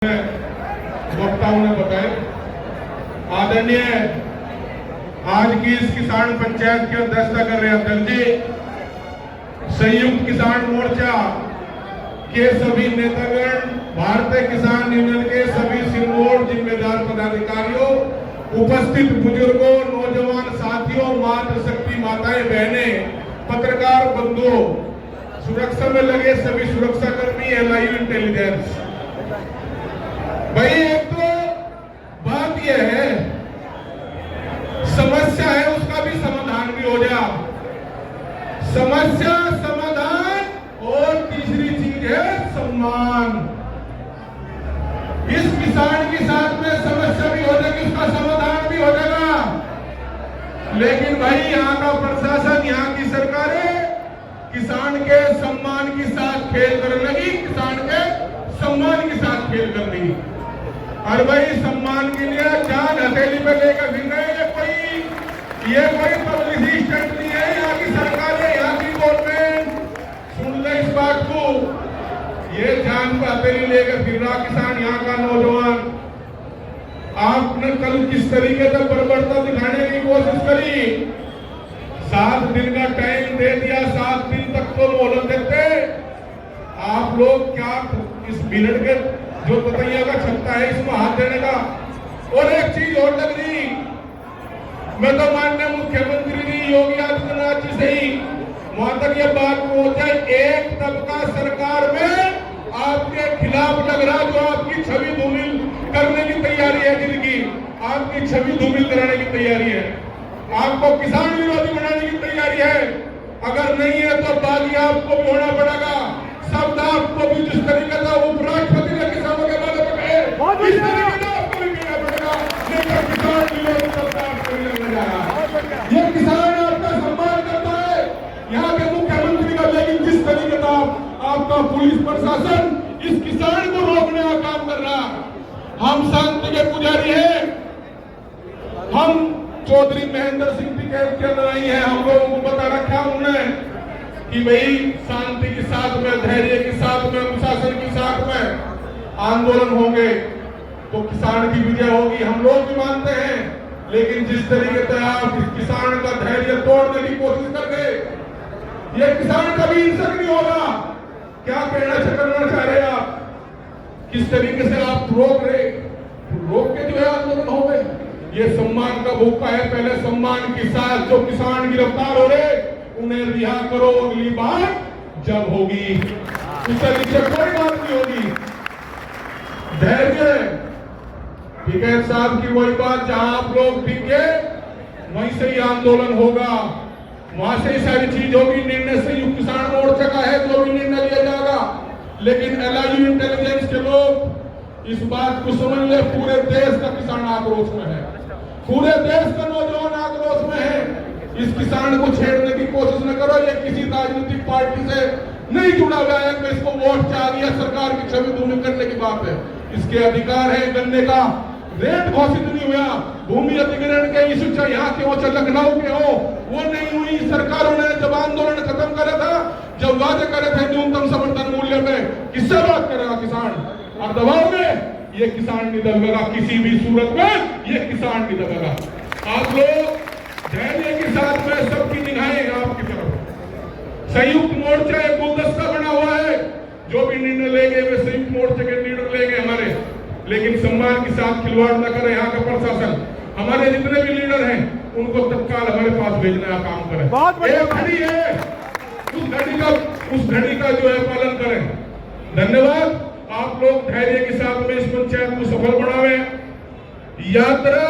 वक्ताओं ने बताया। आदरणीय आज की इस किसान पंचायत की अध्यक्षता कर रहे अध्यक्ष जी, संयुक्त किसान मोर्चा के सभी नेतागण, भारतीय किसान यूनियन के सभी सिरमौर जिम्मेदार पदाधिकारियों, उपस्थित बुजुर्गों, नौजवान साथियों, मातृशक्ति माताएं, बहनें, पत्रकार बंधुओं, सुरक्षा में लगे सभी सुरक्षा कर्मी, एलआईयू इंटेलिजेंस। भाई एक तो बात यह है, समस्या है उसका भी समाधान भी हो जाए। समस्या समाधान और तीसरी चीज है सम्मान। इस किसान के साथ में समस्या भी हो जाएगी, उसका समाधान भी हो जाएगा। लेकिन भाई यहाँ का प्रशासन, यहाँ की सरकारें किसान के सम्मान के साथ खेल करने लगी, किसान के सम्मान के साथ खेल कर रही। और भाई सम्मान के लिए जान हथेली पे लेकर फिर रहे ये कोई पब्लिसिटी स्टंट नहीं है। यहाँ की सरकारें, यहाँ की गवर्नमेंट सुन ले इस बात को। ये जान पे हथेली लेकर फिर रहा किसान, यहाँ का नौजवान। आपने कल किस तरीके से बर्बरता दिखाने की कोशिश करी। 7 दिन का टाइम दे दिया, 7 दिन तक तो मोहलत देते। आप लोग क्या इस मिनट के जो बतैया का क्षमता है इसमें हाथ देने का। और एक चीज और लग रही, मैं तो माननीय मुख्यमंत्री जी योगी आदित्यनाथ जी से ही वहां तक ये बात पहुंच जाए, एक तबका सरकार में आपके खिलाफ लग रहा, जो आपकी छवि धूमिल करने की तैयारी है, जिनकी आपकी छवि धूमिल कराने की तैयारी है, आपको किसान विरोधी बनाने की तैयारी है। अगर नहीं है तो बागी आपको भी होना पड़ेगा। शब्द आपको भी जिस तरीके का उपराष्ट्रपति ने किसानों के बारे में कहे, इस तरीके का आपको भी कहना पड़ेगा। लेकिन किसान विरोधी सरकार करने जा रहा है। ये किसान आपका सम्मान करता है, यहाँ के मुख्यमंत्री का, लेकिन जिस तरीके का आपका पुलिस प्रशासन इस किसान को रोकने का काम कर रहा। हम शांति के पुजारी हैं, हम चौधरी महेंद्र सिंह टिकैत के अंदर नहीं है। हम लोगों को बता रखा उन्होंने कि भाई शांति के साथ में, धैर्य के साथ में, अनुशासन के साथ में आंदोलन होंगे तो किसान की विजय होगी। हम लोग भी मानते हैं, लेकिन जिस तरीके से आप किसान का धैर्य तोड़ने की कोशिश कर गए, ये किसान कभी हिंसक नहीं होगा। क्या कहना करना चाह रहे आप? किस तरीके से आप रोक के जो है आंदोलन हो गए। ये सम्मान का भूखा है। पहले सम्मान के साथ जो किसान गिरफ्तार हो रहे उन्हें रिहा करो, अगली बार जब होगी उससे नीचे कोई बात नहीं होगी। धैर्य टिकैत साहब की वही बात, जहां आप लोग टिके वहीं से ही आंदोलन होगा, वहां से ही सारी चीज होगी। निर्णय संयुक्त किसान मोर्चा का है, जो भी निर्णय लिया जाएगा। लेकिन एलआईयू इंटेलिजेंस के लोग इस बात को समझ ले, पूरे देश का किसान आक्रोश में है, पूरे देश का नौजवान आक्रोश में है। इस किसान को छेड़ने की कोशिश न करो। ये किसी राजनीतिक पार्टी से नहीं जुड़ा हुआ है कि इसको वोट चाहिए, सरकार की छवि धूमिल करने की बात है। इसके अधिकार है। गन्ने का रेट घोषित नहीं हुआ, भूमि अधिग्रहण के इशू चाहे यहाँ के हो चाहे लखनऊ के हो, वो नहीं हुई। सरकारों ने जब आंदोलन खत्म करा था, जब वादे करे थे न्यूनतम समर्थन मूल्य में, किससे बात करेगा किसान? और दबाव में ये किसान नहीं दबेगा, किसी भी सूरत में ये किसान नहीं दबेगा। आप लोग धैर्य के साथ में सबकी निगाहें आपकी तरफ। संयुक्त मोर्चा एक गुलदस्ता बना हुआ है, जो भी निर्णय लेंगे वे संयुक्त मोर्चे के लीडर लेंगे हमारे, लेकिन सम्मान के साथ खिलवाड़ न करे। यहाँ का प्रशासन, हमारे जितने भी लीडर हैं उनको तत्काल हमारे पास भेजने का काम करें। एक घड़ी है, उस घड़ी का जो है पालन करें। धन्यवाद। आप लोग धैर्य के साथ में इस पंचायत को सफल बनावे। यात्रा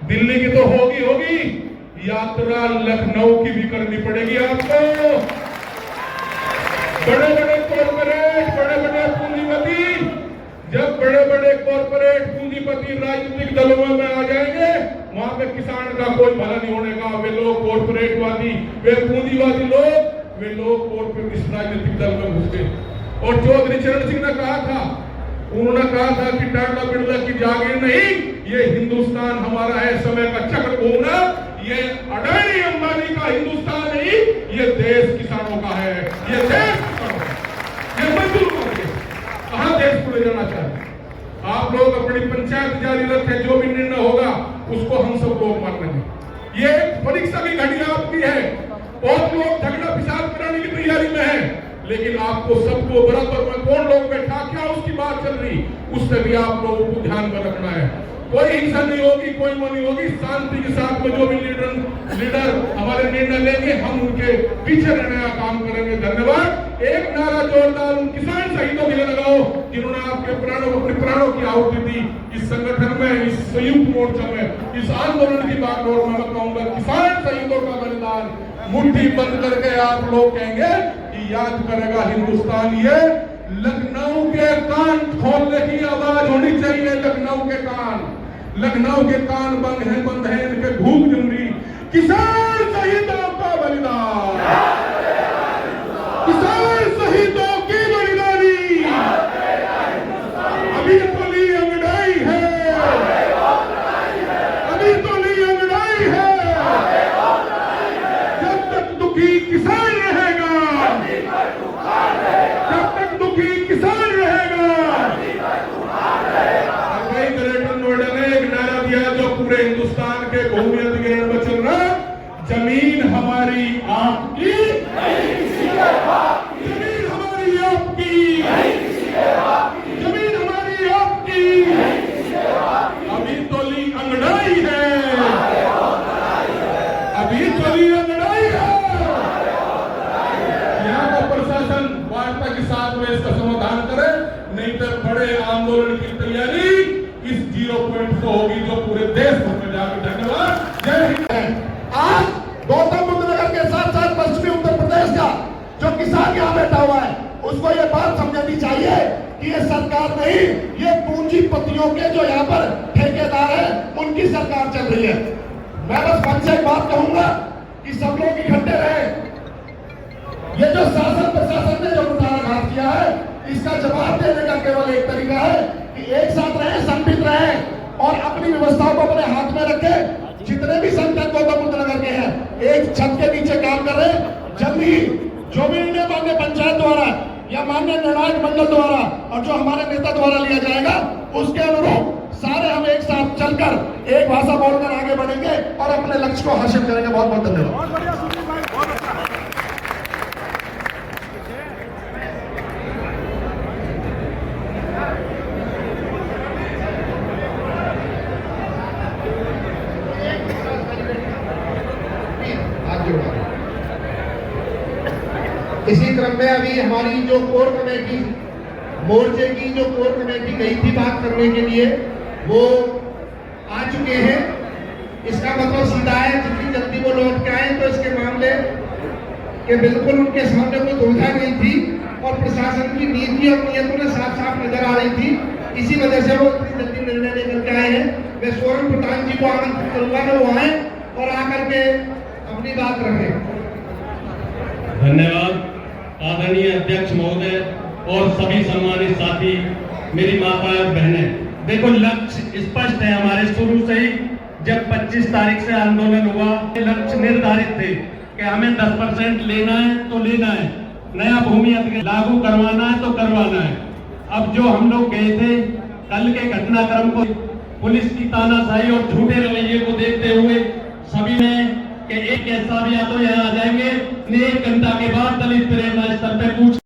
दिल्ली की तो होगी, यात्रा लखनऊ की भी करनी पड़ेगी आपको। बड़े बड़े कॉर्पोरेट, बड़े बड़े पूंजीपति, जब बड़े बड़े कॉर्पोरेट पूंजीपति राजनीतिक दलों में आ जाएंगे, वहां पे किसान का कोई भला नहीं होने का। वे लोग कॉर्पोरेटवादी, वे पूंजीवादी लोग, वे लोग कॉर्पोरेट इस राजनीतिक दल में घुस गए। और चौधरी चरण सिंह ने कहा था, उन्होंने कहा था कि टाटा बिरला की जागीर नहीं, ये हिंदुस्तान हमारा है, समय का चक्र घूमना। ये अडानी अंबानी का हिंदुस्तान नहीं, ये देश किसानों का है, ये देश किसानों का है। ये मजदूर का है। कहां देश ले जाना चाहते। आप लोग अपनी पंचायत जारी रखें, जो भी निर्णय होगा उसको हम सब लोग मानेंगे। ये परीक्षा की घड़ी आपकी है। बहुत लोग झगड़ा फिसाद कराने की तैयारी में है, लेकिन आपको सबको बराबर में कौन लोग बैठा, क्या उसकी बात चल रही, उससे भी आप लोगों को ध्यान में रखना है। कोई हिंसा नहीं होगी, कोई वो नहीं होगी। शांति के साथ में जो भी लीडर हमारे निर्णय लेंगे, हम उनके पीछे रहने का काम करेंगे। धन्यवाद। एक नारा जोरदार उन किसान शहीदों के लिए लगाओ जिन्होंने आपके प्राणों अपने प्राणों की आहुति दी। इस संगठन में, इस संयुक्त मोर्चा में, इस आंदोलन की बात और मैं कहूंगा, किसान शहीदों का बलिदान मुट्ठी बंद करके आप लोग कहेंगे कि याद करेगा हिंदुस्तान। ये लखनऊ के कान खोलने की आवाज होनी चाहिए। लखनऊ के कान, लखनऊ के कान बंद है इनके भूख जमरी। किसान शहीदों का बलिदान, किसान शहीदों की बलिदानी अभी तो ली अंगड़ाई है, अभी तो ली अंगड़ाई है। जब तक दुखी किसान रहेगा, जब तक दुखी किसान रहेगा। कलेक्टर नोएडा ने एक नारा दिया जो पूरे हिंदुस्तान के भूमि अधिग्रहण में चल रहा, जमीन हमारी आपकी, जमीन हमारी आपकी, जमीन हमारी आपकी। अभी तो ली अंगड़ाई है, अभी तो ली अंगड़ाई है। यहाँ का प्रशासन वार्ता के साथ में इसका समाधान करे, नहीं तो बड़े आंदोलन की तैयारी इस 0.4 होगी जो पूरे देश भर में जाएगी। धन्यवाद। जय हिंद। आज गौतम बुद्ध नगर के साथ साथ पश्चिमी उत्तर प्रदेश का जो किसान यहाँ बैठा हुआ है, उसको ये बात समझनी चाहिए कि ये सरकार नहीं, ये पूंजीपतियों के जो यहाँ पर ठेकेदार है, उनकी सरकार चल रही है। मैं बस मन से एक बात कहूंगा कि सब लोग इकट्ठे रहे। ये जो शासन प्रशासन ने जो कुठाराघात किया है, इसका जवाब देने का केवल एक तरीका है कि एक साथ रहे, संपित रहे और अपनी व्यवस्थाओं को अपने हाथ में रखे। जितने भी संगठन गौतम बुद्ध नगर के हैं, एक छत के नीचे काम कर रहे। जल्दी जो भी निर्णय मान्य पंचायत द्वारा या मान्य निर्णायक मंडल द्वारा और जो हमारे नेता द्वारा लिया जाएगा, उसके अनुरूप सारे हम एक साथ चलकर एक भाषा बोलकर आगे बढ़ेंगे और अपने लक्ष्य को हासिल करेंगे। बहुत बहुत धन्यवाद। इसी क्रम में अभी हमारी जो कोर कमेटी, मोर्चे की जो कोर कमेटी गई थी बात करने के लिए, वो आ चुके हैं। इसका मतलब सीधा है, जितनी जल्दी वो लौट के आए तो इसके मामले के बिल्कुल उनके सामने कोई दुविधा नहीं थी और प्रशासन की नीति और नियतों ने साफ साफ नजर आ रही थी। इसी वजह से वो इतनी जल्दी निर्णय लेकर के आए हैं। मैं सोरेन पठान जी को आमंत्रित करूंगा कि वो आए और आकर के अपनी बात रखें। धन्यवाद आदरणीय अध्यक्ष महोदय और सभी सम्मानित साथी, मेरी माता और बहनें। देखो, लक्ष्य स्पष्ट है हमारे शुरू से ही। जब 25 तारीख से आंदोलन हुआ, लक्ष्य निर्धारित थे कि हमें 10% लेना है तो लेना है, नया भूमि अधिग्रहण लागू करवाना है तो करवाना है। अब जो हम लोग गए थे, कल के घटनाक्रम को, पुलिस की तानाशाही और झूठे रवैये को देखते हुए सभी ने कि एक ऐसा भी या तो यहाँ आ जाएंगे, 1 घंटा के बाद दलित प्रेरणा स्तर पे पूछ